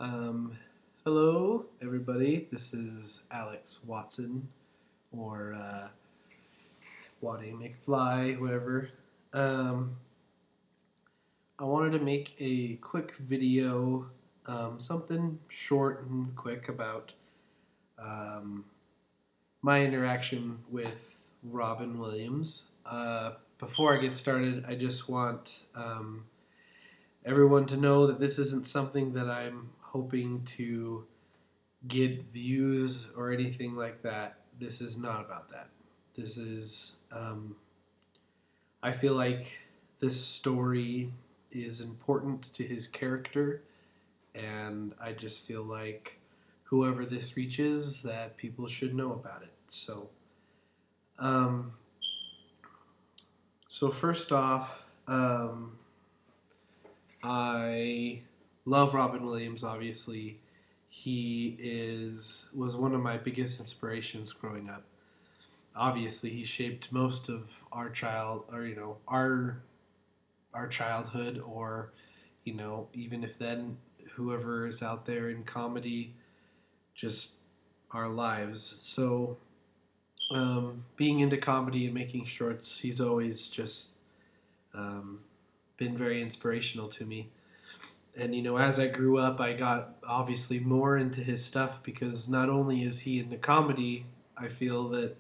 Um, Hello, everybody. This is Alex Watson, or Waddy McFly, whatever. Um, I wanted to make a quick video, something short and quick about um, my interaction with Robin Williams. Before I get started, I just want everyone to know that this isn't something that I'm hoping to get views or anything like that. This is not about that. This is, I feel like this story is important to his character, and I just feel like whoever this reaches, that people should know about it. Um, so first off, I love Robin Williams. Obviously, he was one of my biggest inspirations growing up. Obviously, he shaped most of our child, or our childhood, or even if then, whoever is out there in comedy, just our lives. So, being into comedy and making shorts, he's always just um, been very inspirational to me. And as I grew up, I got obviously more into his stuff because not only is he into comedy, I feel that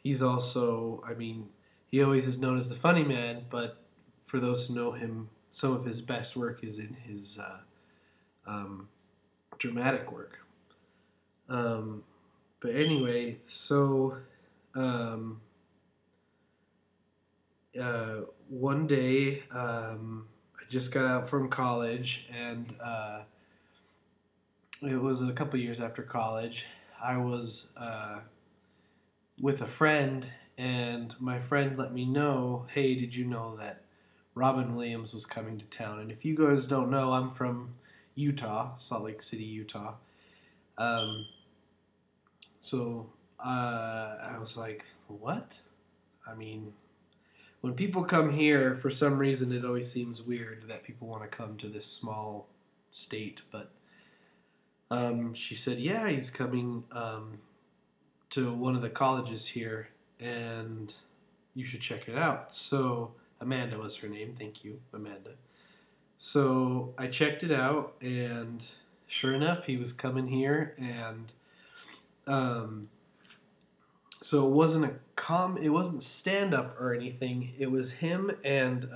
he's also, I mean, he always is known as the funny man, but for those who know him, some of his best work is in his um, dramatic work. Um, but anyway, so um, one day I just got out from college, and it was a couple years after college. I was with a friend, and my friend let me know, hey, did you know that Robin Williams was coming to town? And if you guys don't know, I'm from Utah, Salt Lake City, Utah. Um, so I was like, what? I mean, when people come here, for some reason, it always seems weird that people want to come to this small state. But she said, yeah, he's coming to one of the colleges here, and you should check it out. So Amanda was her name. Thank you, Amanda. So I checked it out, and sure enough, he was coming here, and um, so it wasn't stand up or anything. It was him and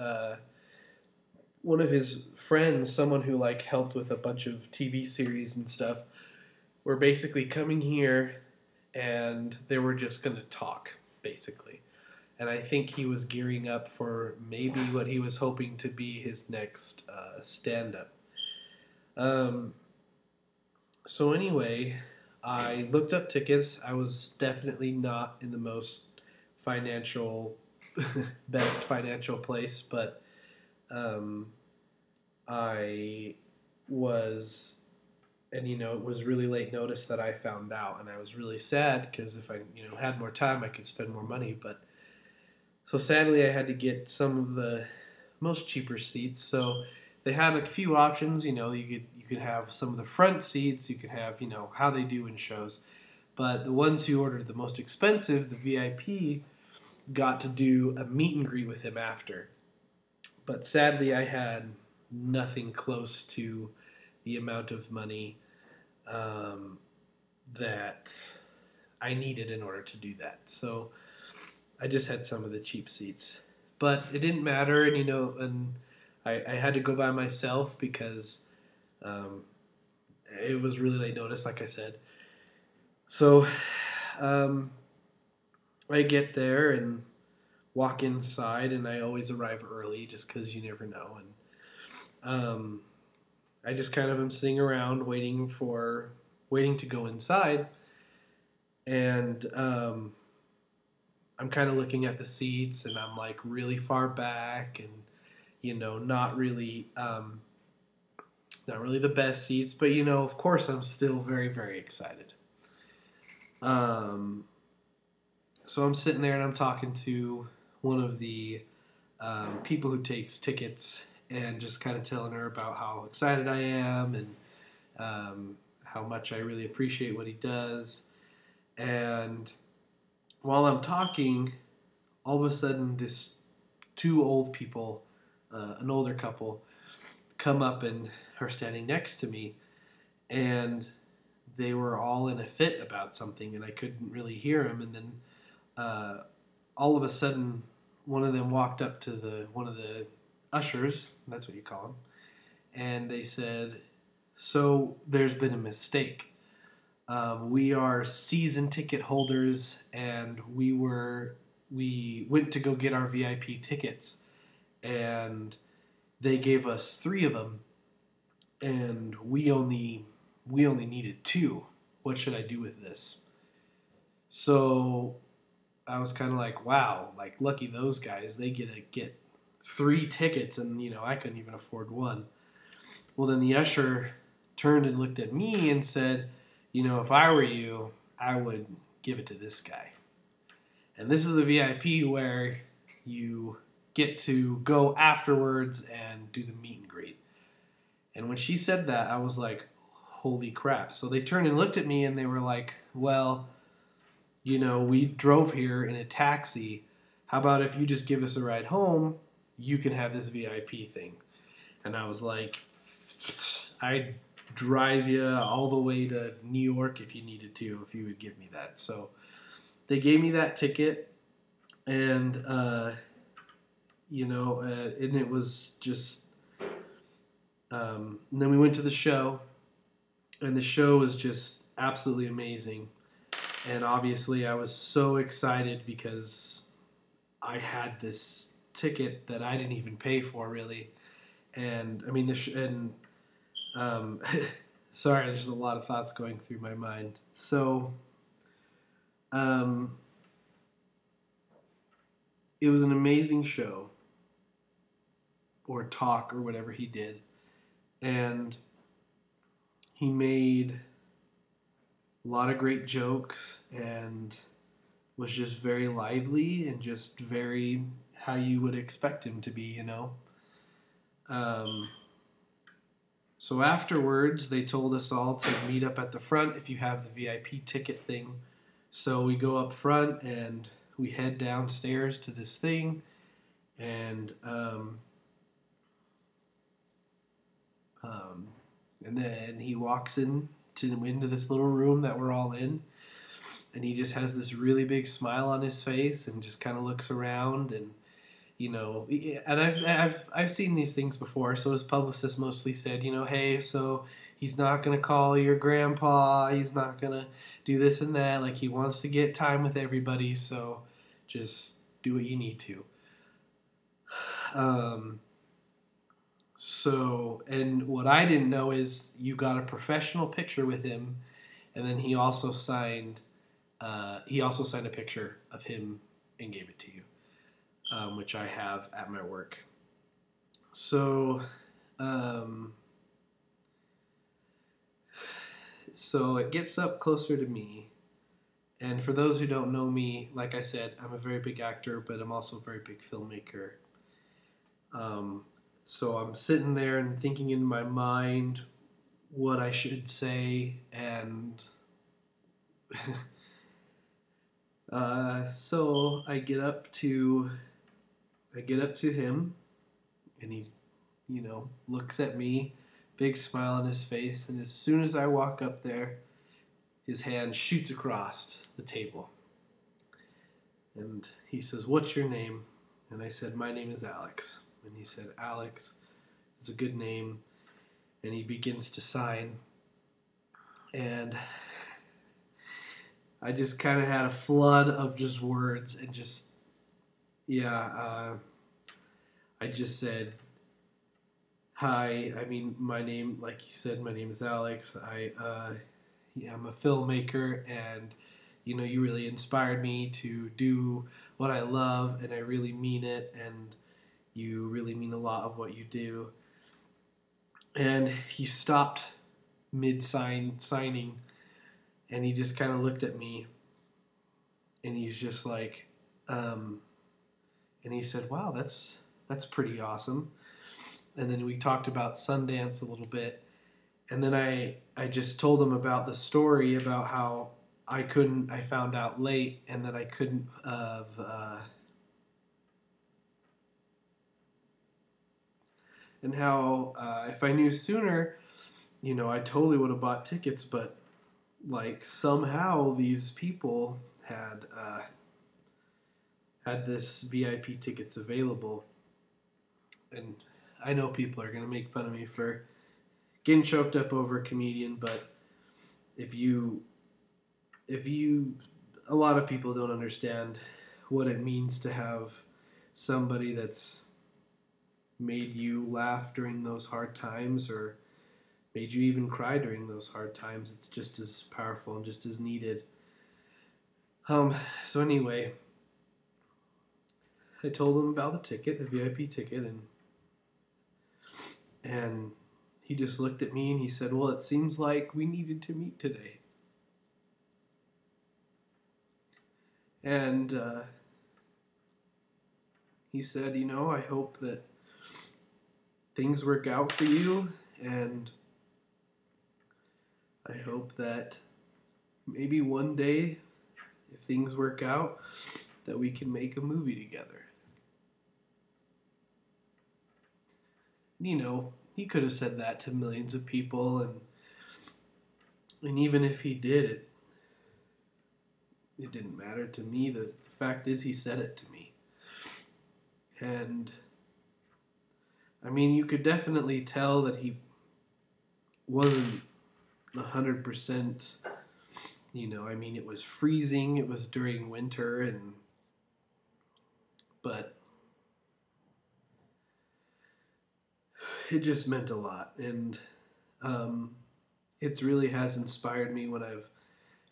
one of his friends, someone who like helped with a bunch of TV series and stuff, were basically coming here, and they were just going to talk basically. And I think he was gearing up for maybe what he was hoping to be his next stand up. Um, so anyway, I looked up tickets. I was definitely not in the most financial, best financial place, but um, I was, and it was really late notice that I found out, and I was really sad because if I had more time, I could spend more money. But so sadly, I had to get some of the most cheaper seats. So they had like a few options. You could have some of the front seats. You could have how they do in shows. But the ones who ordered the most expensive, the VIP, got to do a meet and greet with him after. But sadly, I had nothing close to the amount of money um, that I needed in order to do that. So I just had some of the cheap seats, but it didn't matter. And I had to go by myself because um, it was really late notice, like I said. So um, I get there and walk inside, and I always arrive early just because you never know. And I just kind of am sitting around waiting to go inside, and I'm kind of looking at the seats, and I'm like really far back, and not really the best seats, but of course, I'm still very, very excited. Um, so I'm sitting there and I'm talking to one of the people who takes tickets, and just kind of telling her about how excited I am, and how much I really appreciate what he does. And while I'm talking, all of a sudden, this two old people, an older couple, come up and are standing next to me, and they were all in a fit about something, and I couldn't really hear them. And then uh, all of a sudden, one of them walked up to one of the ushers. That's what you call them, and they said, "So there's been a mistake. We are season ticket holders, and we went to go get our VIP tickets, and they gave us 3 of them, and we only needed 2. What should I do with this?" So I was kind of like, wow, like lucky those guys. They get 3 tickets, and I couldn't even afford one. Well, then the usher turned and looked at me and said, if I were you, I would give it to this guy. And this is the VIP where you get to go afterwards and do the meet and greet. And when she said that, I was like, holy crap. So they turned and looked at me and they were like, well, we drove here in a taxi. How about if you just give us a ride home, you can have this VIP thing. And I was like, I'd drive you all the way to New York if you needed to, if you would give me that. So they gave me that ticket, and and it was just. And then we went to the show, and the show was just absolutely amazing. And obviously, I was so excited because I had this ticket that I didn't even pay for, really. And I mean, um, sorry, there's a lot of thoughts going through my mind. So, um, it was an amazing show, or talk, or whatever he did. And he made a lot of great jokes and was just very lively and just very how you would expect him to be, So afterwards, they told us all to meet up at the front if you have the VIP ticket thing. So we go up front and we head downstairs to this thing, and and then he walks into this little room that we're all in, and he just has this really big smile on his face and just kind of looks around, and and I've seen these things before. So his publicist mostly said, hey, so he's not gonna call your grandpa, he's not gonna do this and that. Like, he wants to get time with everybody, so just do what you need to. So, and what I didn't know is you got a professional picture with him, and then he also signed a picture of him and gave it to you, which I have at my work. So, so it gets up closer to me, and for those who don't know me, like I said, I'm a very big actor, but I'm also a very big filmmaker. So I'm sitting there and thinking in my mind what I should say, and so I get up to him, and he, looks at me, big smile on his face, and as soon as I walk up there, his hand shoots across the table, and he says, "What's your name?" And I said, "My name is Alex." And he said, "Alex, it's a good name." And he begins to sign. And I just kind of had a flood of just words and just, I just said, "Hi, my name, like you said, my name is Alex. I'm a filmmaker, and, you really inspired me to do what I love, and I really mean it, and you really mean a lot of what you do." And he stopped signing, and he just kind of looked at me, and he's just like, and he said, "Wow, that's pretty awesome." And then we talked about Sundance a little bit, And then I just told him about the story about how I found out late and that I couldn't have, and how if I knew sooner, I totally would have bought tickets, but like somehow these people had this VIP tickets available, and I know people are gonna make fun of me for getting choked up over a comedian, but if you a lot of people don't understand what it means to have somebody that's made you laugh during those hard times or made you even cry during those hard times. It's just as powerful and just as needed. So anyway, I told him about the ticket, the VIP ticket, and he just looked at me and he said, "Well, it seems like we needed to meet today." And he said, "I hope that things work out for you, and I hope that maybe one day, if things work out, that we can make a movie together." He could have said that to millions of people, and even if he did, it didn't matter to me. The fact is, he said it to me. And I mean, you could definitely tell that he wasn't 100%. I mean, it was freezing. It was during winter, but it just meant a lot, and it really has inspired me when I've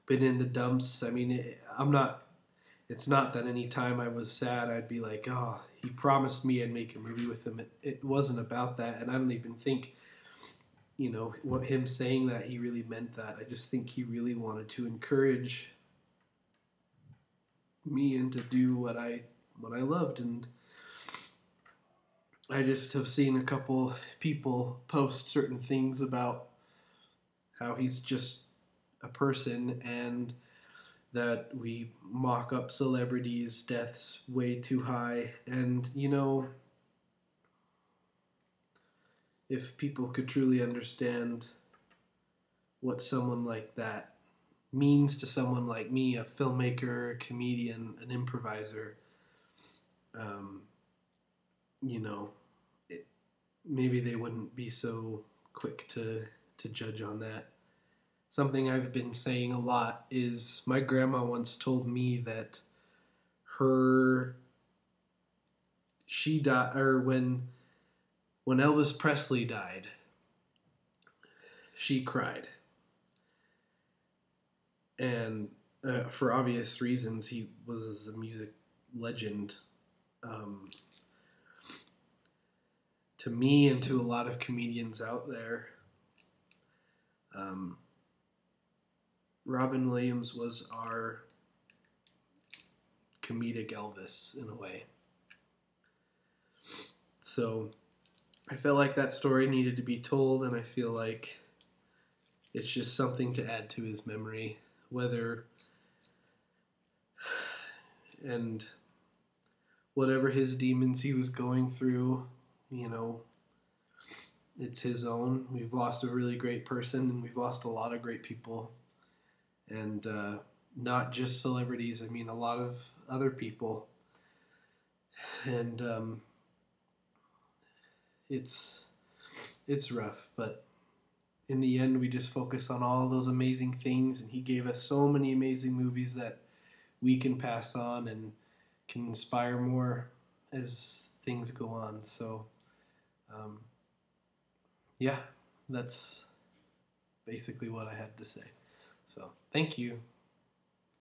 been in the dumps. I mean, it's not that any time I was sad, I'd be like, "Oh, he promised me I'd make a movie with him." It wasn't about that, and I don't even think, what him saying that he really meant that. I just think he really wanted to encourage me and to do what I loved, and I just have seen a couple people post certain things about how he's just a person and that we mock up celebrities' deaths way too high. And, if people could truly understand what someone like that means to someone like me, a filmmaker, a comedian, an improviser, um, you know, it, maybe they wouldn't be so quick to judge on that. Something I've been saying a lot is my grandma once told me that her she died, or when Elvis Presley died, she cried, and for obvious reasons, he was a music legend. Um, to me and to a lot of comedians out there, um, Robin Williams was our comedic Elvis in a way. So I felt like that story needed to be told, and I feel like it's just something to add to his memory, whether and whatever his demons he was going through, you know, it's his own. We've lost a really great person, and we've lost a lot of great people, and not just celebrities. I mean, a lot of other people, and it's rough, but in the end, we just focus on all those amazing things, and he gave us so many amazing movies that we can pass on and can inspire more as things go on. So, um, yeah, that's basically what I had to say. So, thank you.